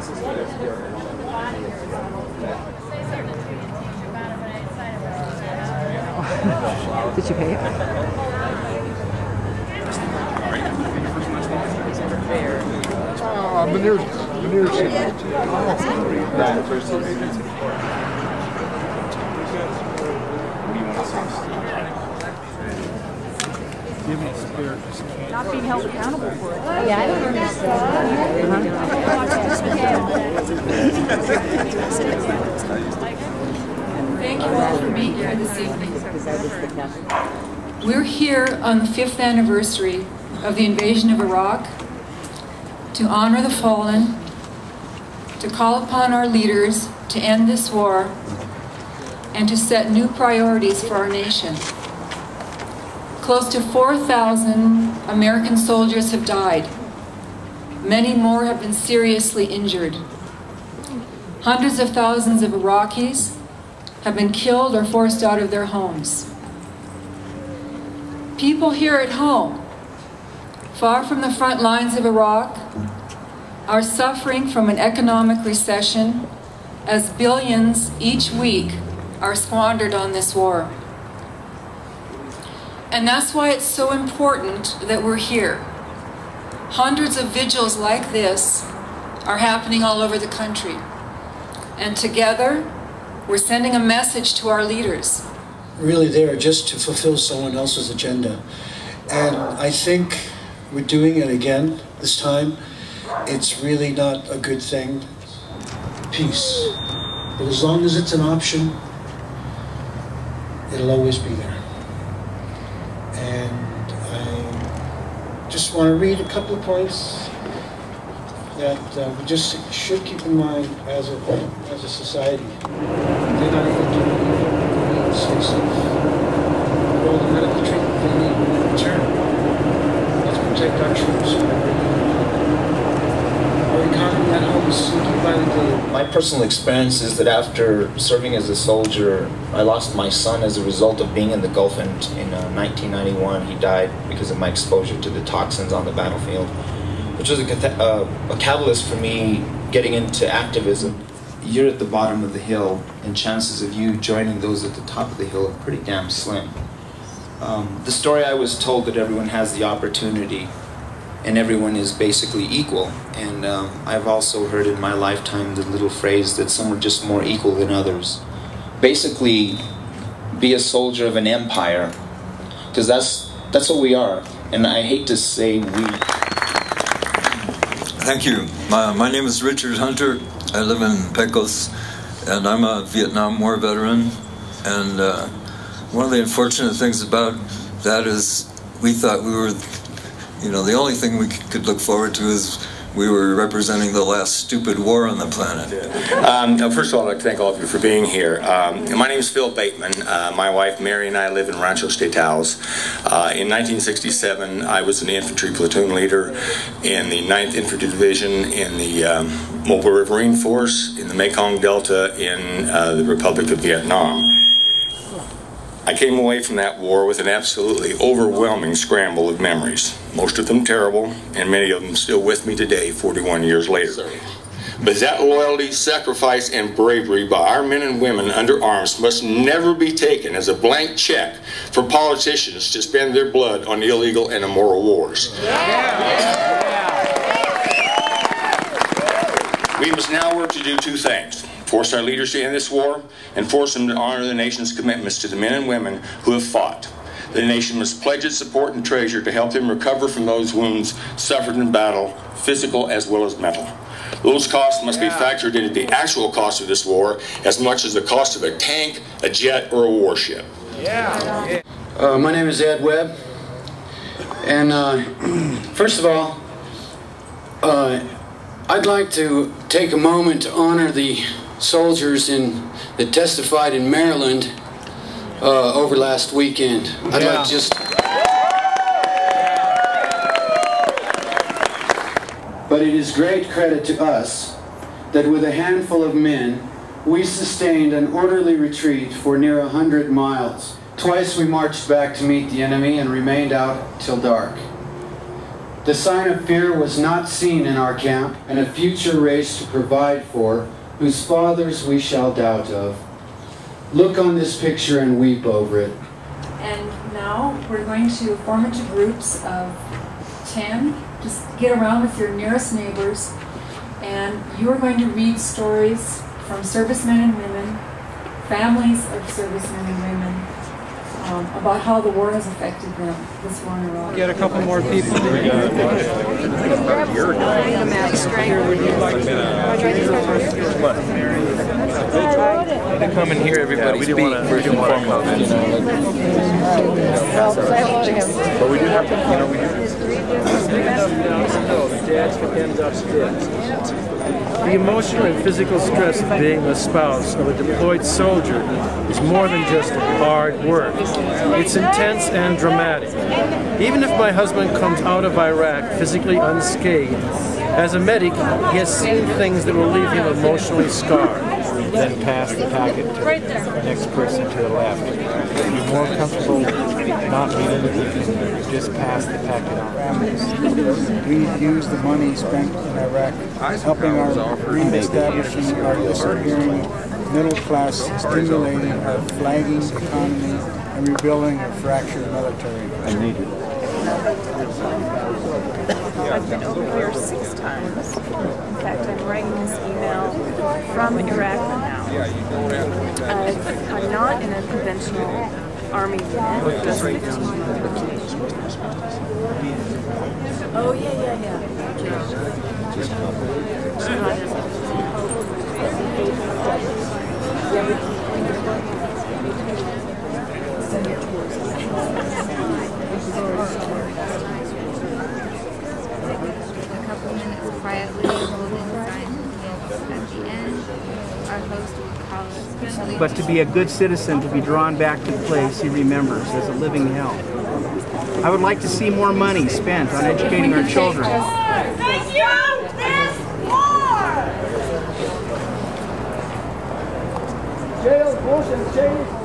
Did you pay it? Not being held accountable for it. Yeah, I don't understand. Thank you all for being here this evening. We're here on the 5th anniversary of the invasion of Iraq to honor the fallen, to call upon our leaders to end this war, and to set new priorities for our nation. Close to 4,000 American soldiers have died. Many more have been seriously injured. Hundreds of thousands of Iraqis have been killed or forced out of their homes. People here at home, far from the front lines of Iraq, are suffering from an economic recession as billions each week are squandered on this war. And that's why it's so important that we're here. Hundreds of vigils like this are happening all over the country. And together, we're sending a message to our leaders. Really there just to fulfill someone else's agenda. And I think we're doing it again this time. It's really not a good thing. Peace. But as long as it's an option, it'll always be there. And I just want to read a couple of points that we just should keep in mind as a society. They're not even doing the safe stuff. All the medical treatment they need in return. Let's protect our troops. Our economy at home is sinking violently. My personal experience is that after serving as a soldier, I lost my son as a result of being in the Gulf, and in 1991 he died because of my exposure to the toxins on the battlefield, which was a catalyst for me getting into activism. You're at the bottom of the hill, and chances of you joining those at the top of the hill are pretty damn slim. The story I was told that everyone has the opportunity and everyone is basically equal, and I've also heard in my lifetime the little phrase that some are just more equal than others. Basically, be a soldier of an empire, because that's what we are, and I hate to say we. Thank you. My name is Richard Hunter. I live in Pecos, and I'm a Vietnam War veteran. And one of the unfortunate things about that is we thought we were, the only thing we could look forward to is we were representing the last stupid war on the planet. First of all, I'd like to thank all of you for being here. My name is Phil Bateman. My wife Mary and I live in Rancho Statals. In 1967, I was an infantry platoon leader in the 9th Infantry Division in the Mobile Riverine Force in the Mekong Delta in the Republic of Vietnam. I came away from that war with an absolutely overwhelming scramble of memories, most of them terrible, and many of them still with me today, 41 years later. But that loyalty, sacrifice, and bravery by our men and women under arms must never be taken as a blank check for politicians to spend their blood on illegal and immoral wars. We must now work to do two things. Force our leaders to end this war, and force them to honor the nation's commitments to the men and women who have fought. The nation must pledge its support and treasure to help them recover from those wounds suffered in battle, physical as well as mental. Those costs must be factored into the actual cost of this war as much as the cost of a tank, a jet, or a warship. My name is Ed Webb, and first of all, I'd like to take a moment to honor the soldiers that testified in Maryland over last weekend. I'd like to just... But it is great credit to us that with a handful of men, we sustained an orderly retreat for near 100 miles. Twice we marched back to meet the enemy and remained out till dark. The sign of fear was not seen in our camp, and a future race to provide for, whose fathers we shall doubt of. Look on this picture and weep over it. And now we're going to form into groups of 10. Just get around with your nearest neighbors, and you are going to read stories from servicemen and women, families of servicemen and women, about how the war has affected them, this war in Iraq. Get a couple more people. To come and hear everybody speak first and foremost. But we do have to, we do. Dad's ends upstairs. The emotional and physical stress of being the spouse of a deployed soldier is more than just hard work. It's intense and dramatic. Even if my husband comes out of Iraq physically unscathed, as a medic, he has seen things that will leave him emotionally scarred. Then pass the packet to the next person to the left. You're more comfortable not reading it, just pass the packet on. We use the money spent in Iraq helping our re-establishing our disappearing middle class, stimulating our flagging economy, and rebuilding a fractured military. I've been over here 6 times. In fact, I'm writing this email from Iraq now. I'm not in a conventional army unit. Just 15. Oh, yeah. Quietly holding silence at the end. Our host will call us. But to be a good citizen, to be drawn back to the place he remembers as a living hell. I would like to see more money spent on educating our children. Thank you! There's more! Jail, motion, change.